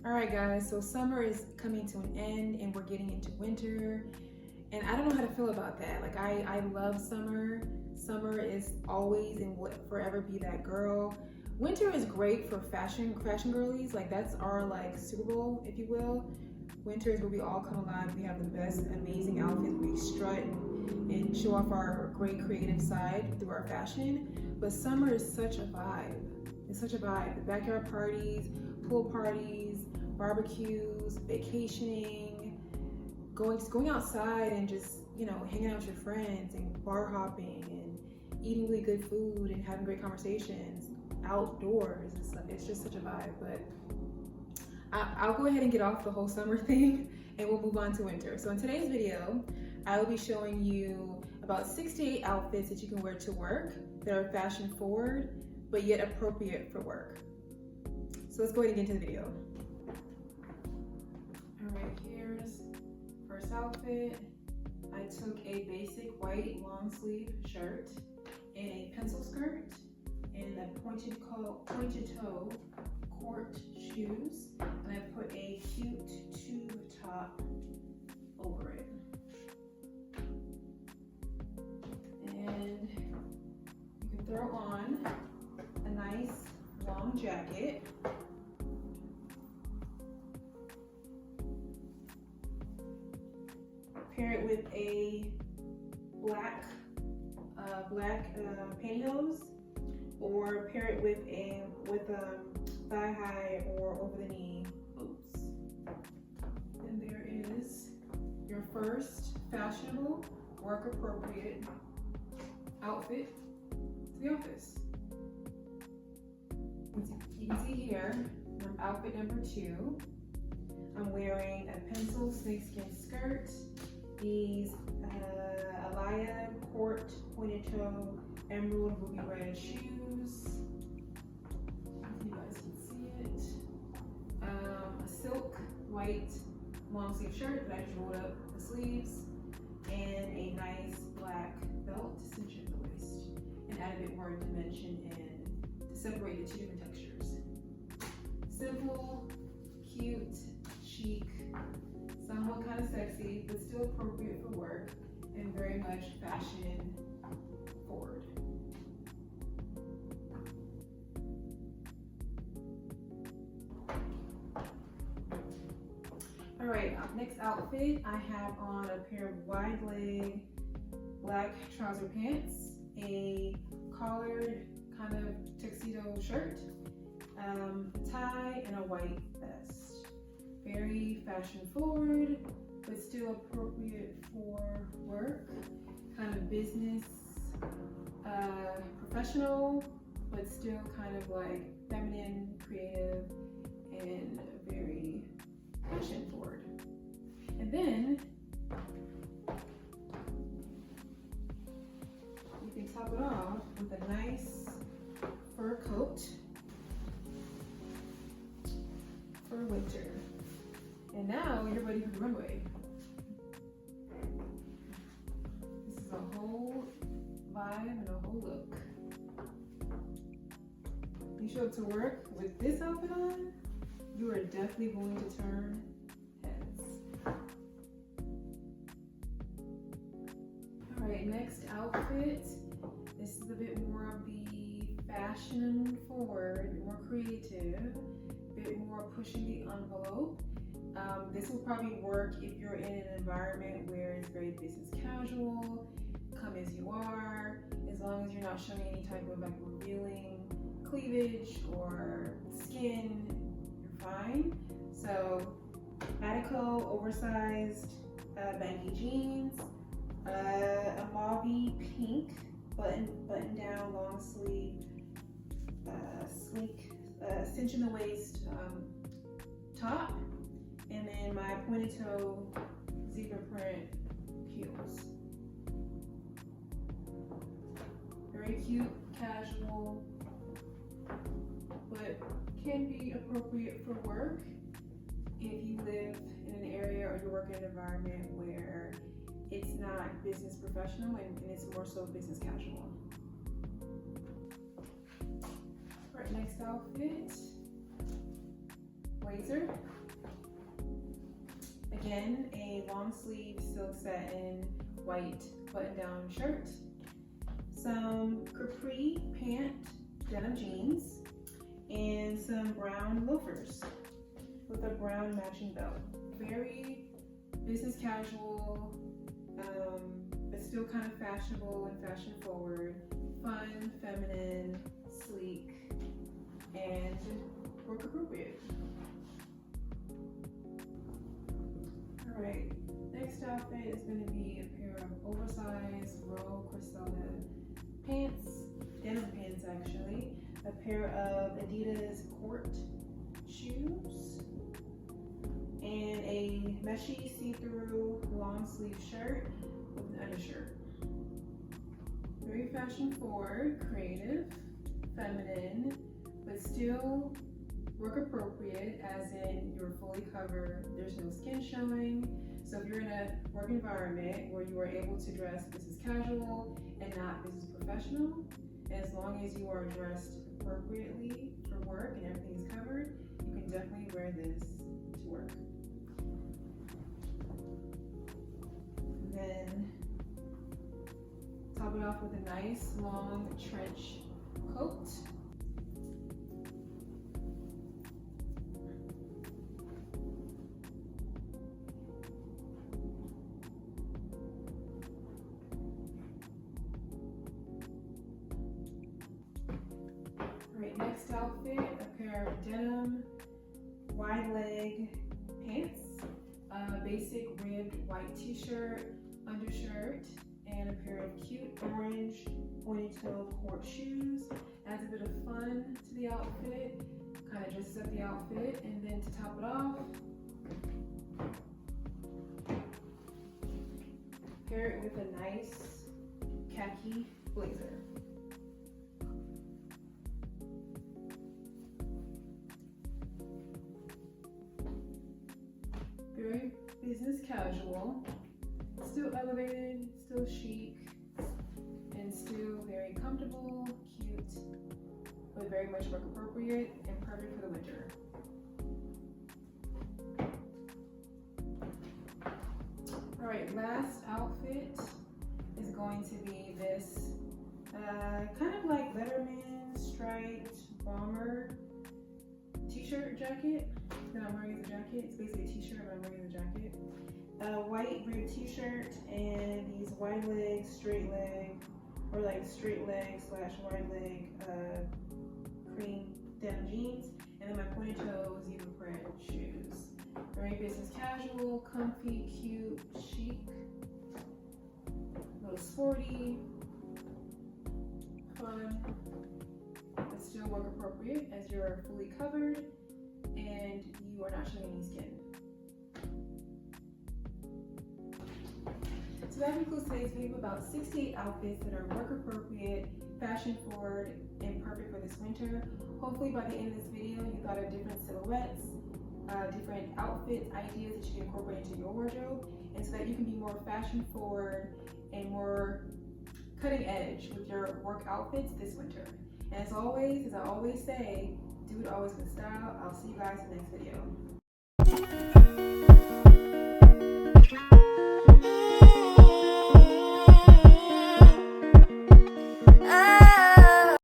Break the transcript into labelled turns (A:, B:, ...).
A: All right, guys, so summer is coming to an end and we're getting into winter. And I don't know how to feel about that. Like, I love summer. Summer is always and will forever be that girl. Winter is great for fashion girlies. Like, that's our like Super Bowl, if you will. Winter is where we all come alive. We have the best, amazing outfits. We strut and show off our great creative side through our fashion. But summer is such a vibe. It's such a vibe. The backyard parties, pool parties, barbecues, vacationing, going outside and just, you know, hanging out with your friends and bar hopping and eating really good food and having great conversations outdoors. It's just such a vibe. But I'll go ahead and get off the whole summer thing and we'll move on to winter. So in today's video, I will be showing you about 6 to 8 outfits that you can wear to work that are fashion forward, but yet appropriate for work. So let's go ahead and get into the video. All right, here's first outfit. I took a basic white long sleeve shirt and a pencil skirt and a pointed toe court shoes, and I put a cute tube top over it. And you can throw on a nice long jacket. Pair it with a black pantyhose, or pair it with thigh-high or over-the-knee boots. And there is your first fashionable, work-appropriate outfit to the office. You can see here, outfit number 2. I'm wearing a pencil snakeskin skirt, these Alaya court pointed toe emerald ruby red shoes. You guys can see it. A silk white long sleeve shirt that I just rolled up the sleeves, and a nice black belt to cinch at the waist and add a bit more dimension and to separate the 2 different textures. Simple, cute, chic, somewhat kind of sexy, but still appropriate for work and very much fashion forward. All right, next outfit, I have on a pair of wide leg black trouser pants, a collared kind of tuxedo shirt, tie, and a white vest. Very fashion forward, but still appropriate for work, kind of business, professional, but still kind of like feminine, creative, and very fashion forward. And then you can top it off with a nice fur coat for winter. And now you're ready for the runway. This is a whole vibe and a whole look. You show up to work with this outfit on, you are definitely going to turn heads. All right, next outfit. This is a bit more of the fashion forward, more creative, a bit more pushing the envelope. This will probably work if you're in an environment where it's very business casual, come as you are, as long as you're not showing any type of like revealing cleavage or skin, you're fine. So Attico oversized baggy jeans, a mauve pink button down long sleeve, sleek cinch in the waist top, and then my pointed toe zebra print heels. Very cute, casual, but can be appropriate for work if you live in an area or you work in an environment where it's not business professional and it's more so business casual. All right, next outfit, blazer. Again, a long sleeve silk satin white button-down shirt, some capri pant denim jeans, and some brown loafers with a brown matching belt. Very business casual, but still kind of fashionable and fashion forward, fun, feminine, sleek, and work appropriate. All right, next outfit is going to be a pair of oversized Royal Cressida pants, denim pants actually, a pair of Adidas Court shoes, and a meshy see-through long sleeve shirt with an undershirt. Very fashion forward, creative, feminine, but still work appropriate, as in you're fully covered, there's no skin showing. So if you're in a work environment where you are able to dress business casual and not business professional, as long as you are dressed appropriately for work and everything is covered, you can definitely wear this to work. Then top it off with a nice long trench coat. Alright, next outfit, a pair of denim wide leg pants, a basic ribbed white t-shirt, undershirt, and a pair of cute orange pointy-toe court shoes. Adds a bit of fun to the outfit, kind of dresses up the outfit. And then to top it off, pair it with a nice khaki blazer. Very business casual, still elevated, still chic, and still very comfortable, cute, but very much work appropriate and perfect for the winter. All right, last outfit is going to be this kind of like Letterman striped bomber t-shirt jacket that I'm wearing as a jacket. It's basically a t-shirt, but I'm wearing as a jacket. A white ribbed t-shirt and these wide leg, straight leg, or like straight leg / wide leg cream denim jeans, and then my pointed toe zebra print shoes. Very business casual, comfy, cute, chic, a little sporty, fun, but still work appropriate as you're fully covered and you are not showing any skin. So that concludes today's video about 68 outfits that are work appropriate, fashion forward, and perfect for this winter. Hopefully by the end of this video, you thought of different silhouettes, different outfit ideas that you can incorporate into your wardrobe, and so that you can be more fashion forward and more cutting edge with your work outfits this winter. And as always, as I always say, do it always with style. I'll see you guys in the next video.